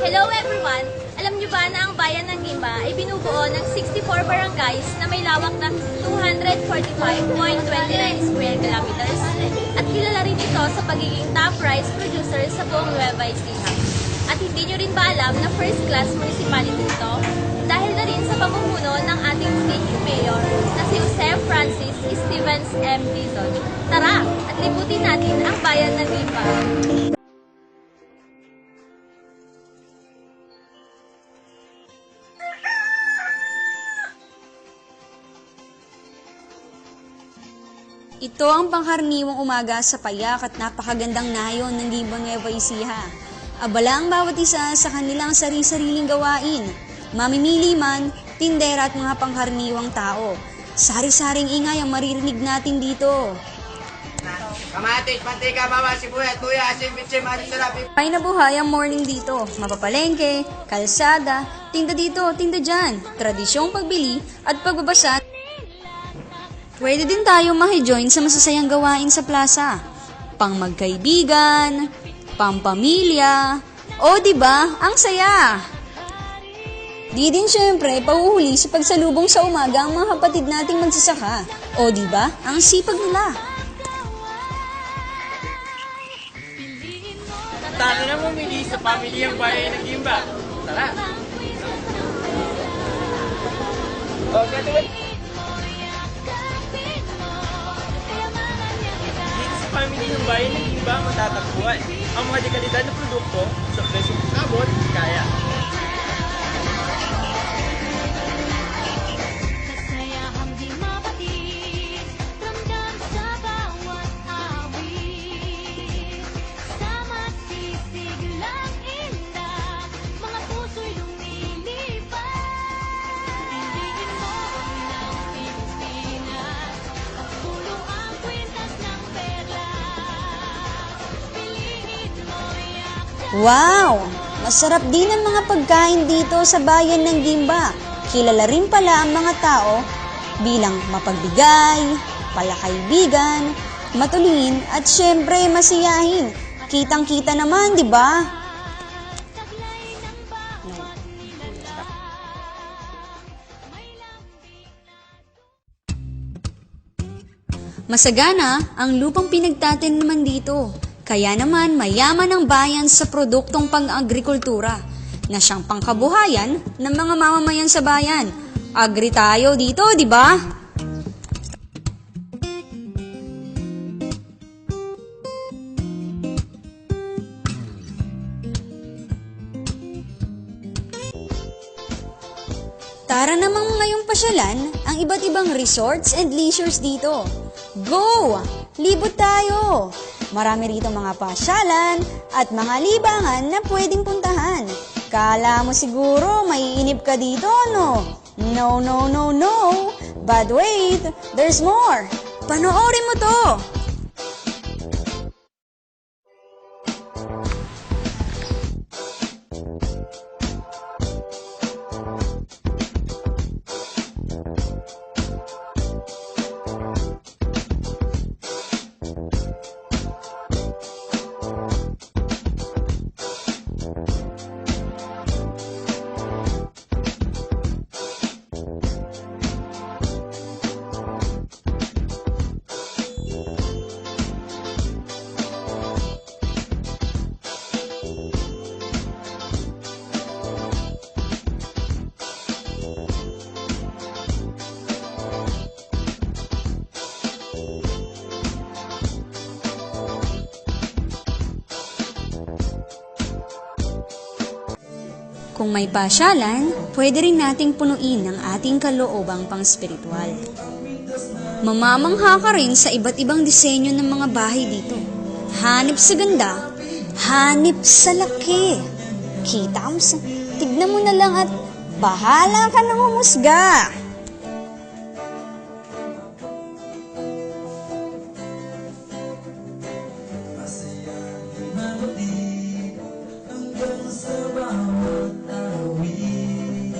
Hello everyone! Alam niyo ba na ang bayan ng Gimba ay binubuo ng 64 barangays na may lawak na 245.29 square kilometers at kilala rin ito sa pagiging top rice producer sa buong Nueva Ecija. At hindi niyo rin ba alam na first class municipality ito? Dahil na rin sa pamumuno ng ating state mayor na si Jose Francis Stevens M. Dizon. Tara at libutin natin ang bayan ng Gimba. Ito ang pangkaraniwang umaga sa payak at napakagandang nayon ng Gimba Nueva Ecija. Abala ang bawat isa sa kanilang sari-sariling gawain. Mamimili man, tindera at mga pangkaraniwang tao. Sari-saring ingay ang maririnig natin dito. Kamatis, mantika, bawang, sibuyas, tuya, asin, bitsin, maris, sarap. Ay na buhay ang morning dito. Mapapalengke, kalsada, tinda dito, tinda dyan. Tradisyong pagbili at pagbabasa. Pwede din tayo makijoin sa masasayang gawain sa plaza. Pang magkaibigan, pampamilya, o diba, ang saya! Di din syempre pauhuli sa pagsalubong sa umaga ang mga kapatid nating magsasaka. O diba, ang sipag nila. Tara na bumili sa pamilyang bayan ng Gimba. Tara! Okay, pamilya ng bayan ng Gimba matatagpuan ang mga dekalidad na produkto sa presyong abot kaya. Kasayahang di mapatid, ramdam sa bawat awit. Sama't sisig lang inda, mga puso'y lumilipad. Piliin mo ang Pilipinas, pagpulo ang kwintas ng perla. Wow! Masarap din ang mga pagkain dito sa bayan ng Gimba. Kilala rin pala ang mga tao bilang mapagbigay, palakaibigan, matulungin at syempre masiyahin. Kitang-kita naman, di ba? Masagana ang lupang pinagtatanim naman dito. Kaya naman mayaman ang bayan sa produktong pang-agrikultura na siyang pangkabuhayan ng mga mamamayan sa bayan. Agri tayo dito, di ba? Tara namang ngayong pasyalan ang iba't ibang resorts and leisures dito. Go! Libot tayo! Marami rito mga pasyalan at mga libangan na pwedeng puntahan. Kala mo siguro maiinip ka dito, no? No, no, no, no! But wait, there's more! Panoorin mo to! Kung may pasyalan, pwede rin nating punuin ang ating kaloobang pang-spiritual. Mamamangha ka rin sa iba't ibang disenyo ng mga bahay dito. Hanip sa ganda, hanip sa laki. Kita mo sa... Tignan mo na lang at bahala ka nang humusga.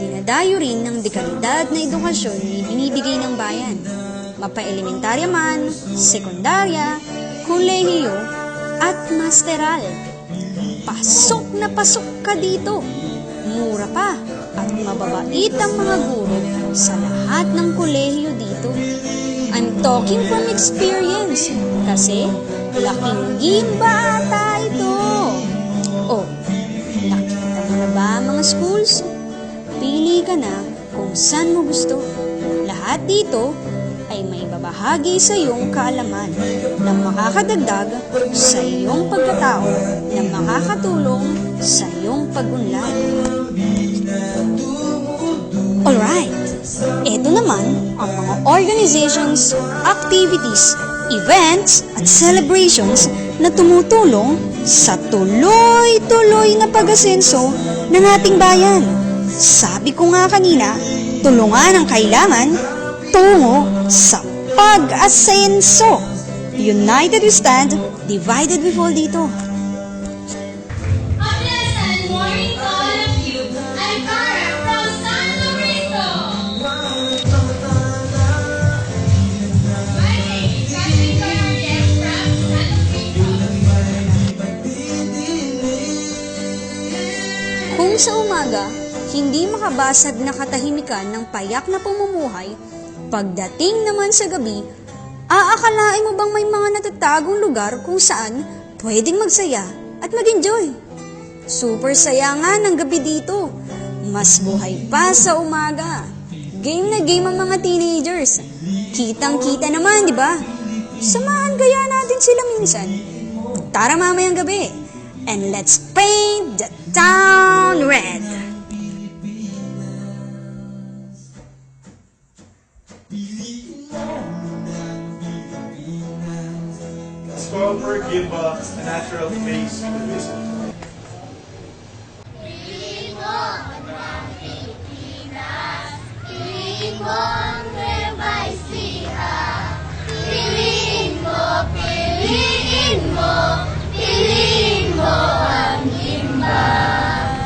Dinadayo rin ng dekalidad na edukasyon na binibigay ng bayan. Mapa-elementarya man, sekundarya, kolehiyo, at masteral. Pasok na pasok ka dito. Mura pa at mababait ang mga guro sa lahat ng kolehiyo dito. I'm talking from experience kasi laking gimba ata ito. Oh, nakita mo na ba ang mga schools? Pili ka na kung saan mo gusto. Lahat dito ay may babahagi sa iyong kaalaman na makakadagdag sa iyong pagkatao na makakatulong sa iyong pag-unlad. Alright, ito naman ang mga organizations, activities, events at celebrations na tumutulong sa tuloy-tuloy na pag-asenso ng ating bayan. Sabi ko nga kanina, tulungan ang kailangan tungo sa pag-asenso. United we stand, divided we fall dito. A pleasant morning to all of you. I'm Cara from San Lorenzo. My name is Catherine Cornelius from San Lorenzo. Kung sa umaga, hindi makabasag na katahimikan ng payak na pamumuhay, pagdating naman sa gabi, aakalain mo bang may mga natatagong lugar kung saan pwedeng magsaya at mag-enjoy? Super saya nga ng gabi dito. Mas buhay pa sa umaga. Game na game ang mga teenagers. Kitang-kita naman, di ba? Samahan kaya natin sila minsan. Tara mamayang gabi. And let's paint the town red. Sculptor give a natural face to this. Piliin mo ang Nueva Ecija. Piliin mo